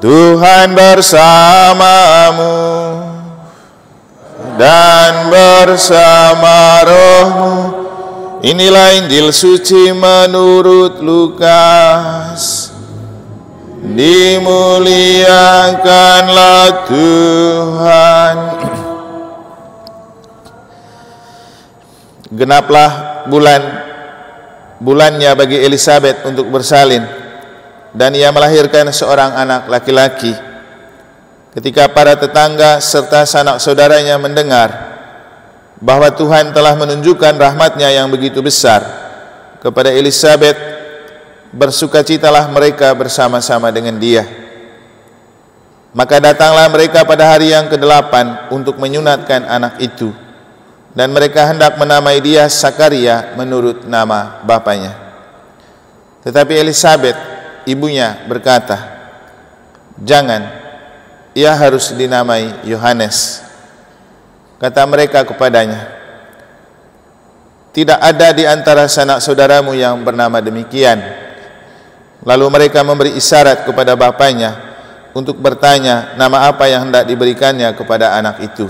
Tuhan bersamamu dan bersama rohmu. Inilah Injil suci menurut Lukas. Dimuliakanlah Tuhan. Genaplah bulannya bagi Elisabet untuk bersalin, dan ia melahirkan seorang anak laki-laki. Ketika para tetangga serta sanak saudaranya mendengar bahwa Tuhan telah menunjukkan rahmat-Nya yang begitu besar kepada Elisabet, bersukacitalah mereka bersama-sama dengan dia. Maka datanglah mereka pada hari yang ke-8 untuk menyunatkan anak itu, dan mereka hendak menamai dia Sakaria menurut nama bapanya. Tetapi Elisabet, ibunya, berkata, "Jangan, ia harus dinamai Yohanes." Kata mereka kepadanya, "Tidak ada di antara sanak saudaramu yang bernama demikian." Lalu mereka memberi isyarat kepada bapaknya untuk bertanya nama apa yang hendak diberikannya kepada anak itu.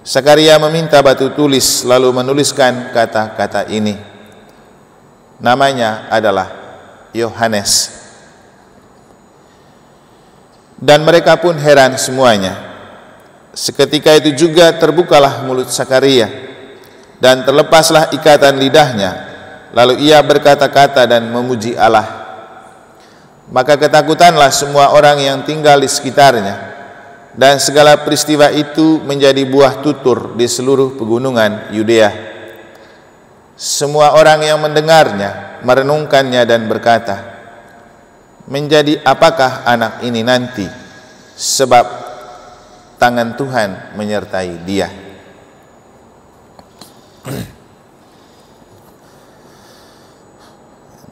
Sakaria meminta batu tulis, lalu menuliskan kata-kata ini, "Namanya adalah Yohanes." Dan mereka pun heran semuanya. Seketika itu juga terbukalah mulut Sakaria, dan terlepaslah ikatan lidahnya. Lalu ia berkata-kata dan memuji Allah. Maka ketakutanlah semua orang yang tinggal di sekitarnya, dan segala peristiwa itu menjadi buah tutur di seluruh pegunungan Yudea. Semua orang yang mendengarnya merenungkannya dan berkata, "Menjadi apakah anak ini nanti? Sebab tangan Tuhan menyertai dia."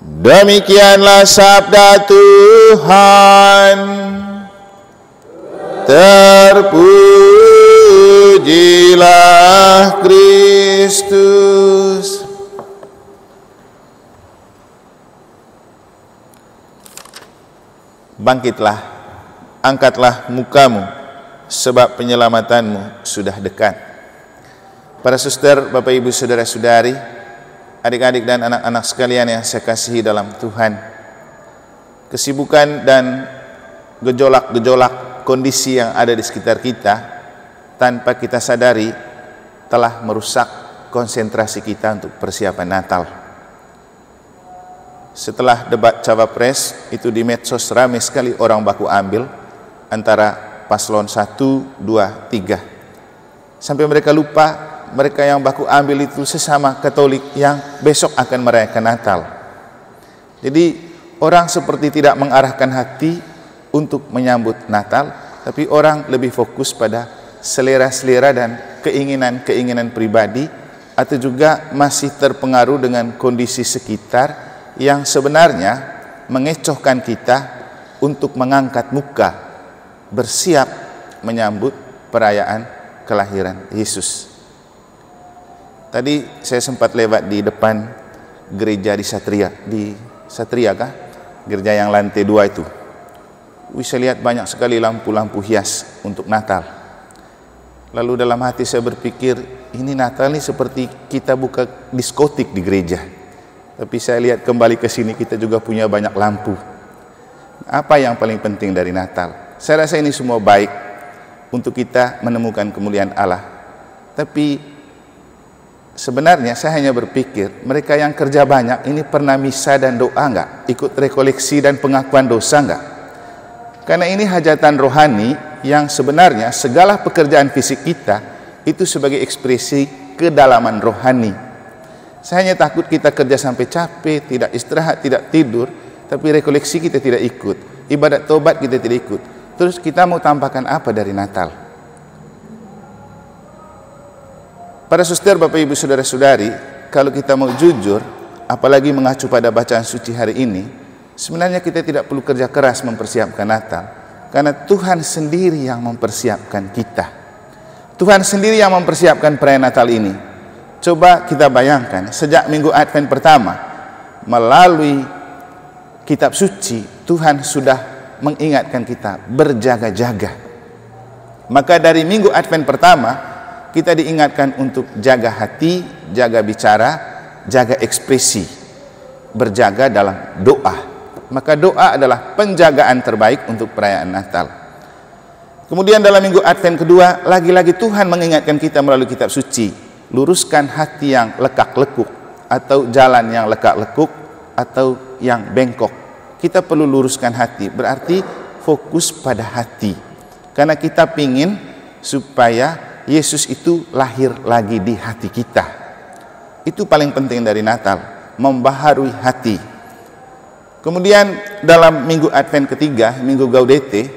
Demikianlah sabda Tuhan. Terpujilah Kristus. Bangkitlah, angkatlah mukamu, sebab penyelamatanmu sudah dekat. Para suster, Bapak Ibu, saudara-saudari, adik-adik dan anak-anak sekalian yang saya kasihi dalam Tuhan, kesibukan dan gejolak-gejolak kondisi yang ada di sekitar kita tanpa kita sadari telah merusak konsentrasi kita untuk persiapan Natal. Setelah debat Cawapres itu di medsos ramai sekali orang baku ambil antara paslon 1, 2, 3. Sampai mereka lupa mereka yang baku ambil itu sesama Katolik yang besok akan merayakan Natal. Jadi orang seperti tidak mengarahkan hati untuk menyambut Natal, tapi orang lebih fokus pada selera-selera dan keinginan-keinginan pribadi, atau juga masih terpengaruh dengan kondisi sekitar yang sebenarnya mengecohkan kita untuk mengangkat muka, bersiap menyambut perayaan kelahiran Yesus. Tadi saya sempat lewat di depan gereja di Satria kah? Gereja yang lantai 2 itu. Saya lihat banyak sekali lampu-lampu hias untuk Natal. Lalu dalam hati saya berpikir, ini Natal ini seperti kita buka diskotik di gereja. Tapi saya lihat kembali ke sini kita juga punya banyak lampu. Apa yang paling penting dari Natal? Saya rasa ini semua baik untuk kita menemukan kemuliaan Allah. Tapi sebenarnya saya hanya berpikir, mereka yang kerja banyak ini pernah misa dan doa enggak? Ikut rekoleksi dan pengakuan dosa enggak? Karena ini hajatan rohani yang sebenarnya segala pekerjaan fisik kita itu sebagai ekspresi kedalaman rohani. Saya hanya takut kita kerja sampai capek, tidak istirahat, tidak tidur, tapi rekoleksi kita tidak ikut, ibadat tobat kita tidak ikut. Terus kita mau tampakkan apa dari Natal? Para suster, Bapak Ibu, saudara-saudari, kalau kita mau jujur, apalagi mengacu pada bacaan suci hari ini, sebenarnya kita tidak perlu kerja keras mempersiapkan Natal, karena Tuhan sendiri yang mempersiapkan kita. Tuhan sendiri yang mempersiapkan perayaan Natal ini. Coba kita bayangkan, sejak minggu Advent pertama, melalui kitab suci, Tuhan sudah mengingatkan kita berjaga-jaga. Maka dari minggu Advent pertama kita diingatkan untuk jaga hati, jaga bicara, jaga ekspresi, berjaga dalam doa. Maka doa adalah penjagaan terbaik untuk perayaan Natal. Kemudian dalam minggu Advent kedua, lagi-lagi Tuhan mengingatkan kita melalui kitab suci, luruskan hati yang lekak-lekuk, atau jalan yang lekak-lekuk, atau yang bengkok. Kita perlu luruskan hati, berarti fokus pada hati. Karena kita pingin supaya Yesus itu lahir lagi di hati kita. Itu paling penting dari Natal, membaharui hati. Kemudian dalam minggu Advent ketiga, minggu Gaudete,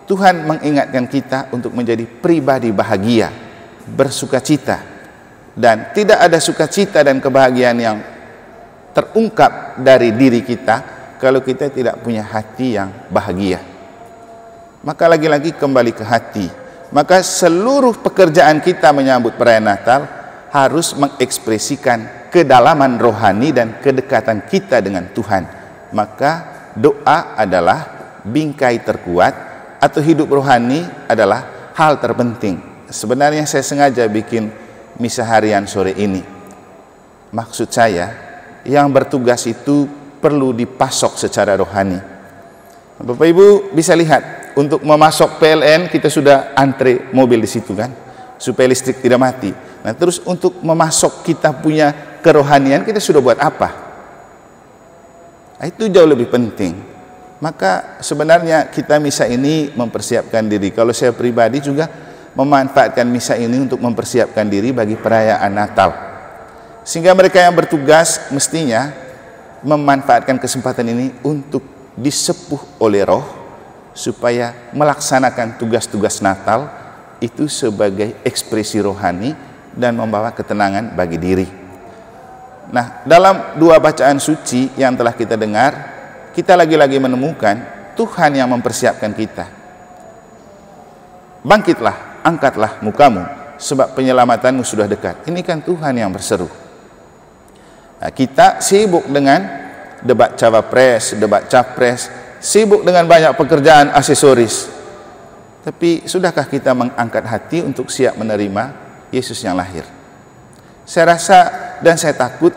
Tuhan mengingatkan kita untuk menjadi pribadi bahagia, bersukacita. Dan tidak ada sukacita dan kebahagiaan yang terungkap dari diri kita kalau kita tidak punya hati yang bahagia. Maka lagi-lagi kembali ke hati. Maka seluruh pekerjaan kita menyambut perayaan Natal harus mengekspresikan kedalaman rohani dan kedekatan kita dengan Tuhan. Maka doa adalah bingkai terkuat, atau hidup rohani adalah hal terpenting. Sebenarnya saya sengaja bikin misa harian sore ini. Maksud saya, yang bertugas itu perlu dipasok secara rohani. Bapak Ibu bisa lihat, untuk memasok PLN kita sudah antre mobil di situ kan, supaya listrik tidak mati. Nah, terus untuk memasok kita punya kerohanian kita sudah buat apa? Nah, itu jauh lebih penting. Maka sebenarnya kita misa ini mempersiapkan diri. Kalau saya pribadi juga memanfaatkan misa ini untuk mempersiapkan diri bagi perayaan Natal. Sehingga mereka yang bertugas mestinya memanfaatkan kesempatan ini untuk disepuh oleh Roh, supaya melaksanakan tugas-tugas Natal itu sebagai ekspresi rohani dan membawa ketenangan bagi diri. Nah, dalam dua bacaan suci yang telah kita dengar, kita lagi-lagi menemukan Tuhan yang mempersiapkan kita. Bangkitlah, angkatlah mukamu, sebab penyelamatanmu sudah dekat. Ini kan Tuhan yang berseru. Nah, kita sibuk dengan debat cawapres, debat capres, sibuk dengan banyak pekerjaan aksesoris. Tapi sudahkah kita mengangkat hati untuk siap menerima Yesus yang lahir? Saya rasa dan saya takut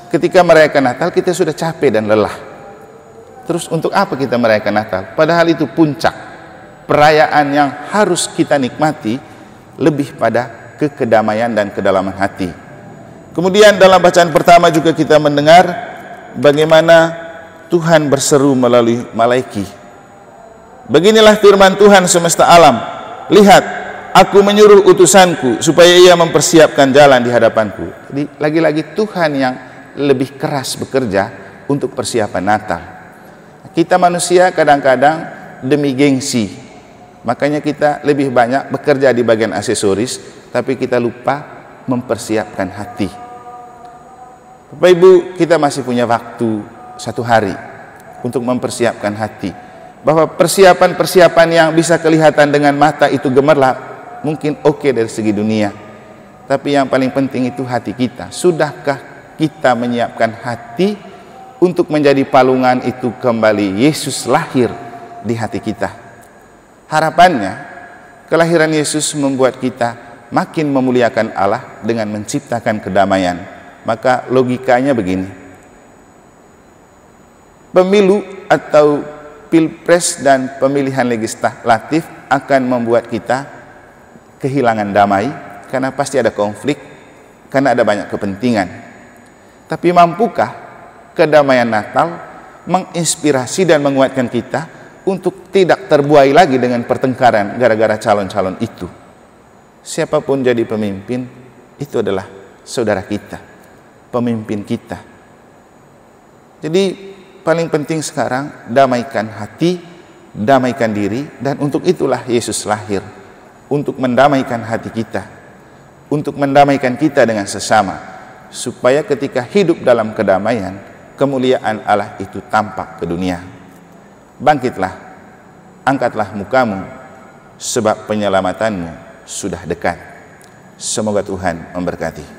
ketika merayakan Natal kita sudah capek dan lelah. Terus untuk apa kita merayakan Natal? Padahal itu puncak perayaan yang harus kita nikmati, lebih pada kekedamaian dan kedalaman hati. Kemudian dalam bacaan pertama juga kita mendengar bagaimana Tuhan berseru melalui Malaiki. Beginilah firman Tuhan semesta alam, lihat, aku menyuruh utusanku supaya ia mempersiapkan jalan di hadapanku. Jadi lagi-lagi Tuhan yang lebih keras bekerja untuk persiapan Natal. Kita manusia kadang-kadang demi gengsi, makanya kita lebih banyak bekerja di bagian aksesoris, tapi kita lupa mempersiapkan hati. Bapak Ibu, kita masih punya waktu 1 hari untuk mempersiapkan hati. Bahwa persiapan-persiapan yang bisa kelihatan dengan mata itu gemerlap, mungkin oke dari segi dunia, tapi yang paling penting itu hati kita. Sudahkah kita menyiapkan hati untuk menjadi palungan itu kembali Yesus lahir di hati kita? Harapannya, kelahiran Yesus membuat kita makin memuliakan Allah dengan menciptakan kedamaian. Maka logikanya begini, pemilu atau pilpres dan pemilihan legislatif akan membuat kita kehilangan damai, karena pasti ada konflik, karena ada banyak kepentingan. Tapi mampukah kedamaian Natal menginspirasi dan menguatkan kita untuk tidak terbuai lagi dengan pertengkaran gara-gara calon-calon itu? Siapapun jadi pemimpin, itu adalah saudara kita, pemimpin kita. Jadi paling penting sekarang damaikan hati, damaikan diri, dan untuk itulah Yesus lahir, untuk mendamaikan hati kita, untuk mendamaikan kita dengan sesama, supaya ketika hidup dalam kedamaian, kemuliaan Allah itu tampak ke dunia. Bangkitlah, angkatlah mukamu, sebab penyelamatanmu sudah dekat. Semoga Tuhan memberkati.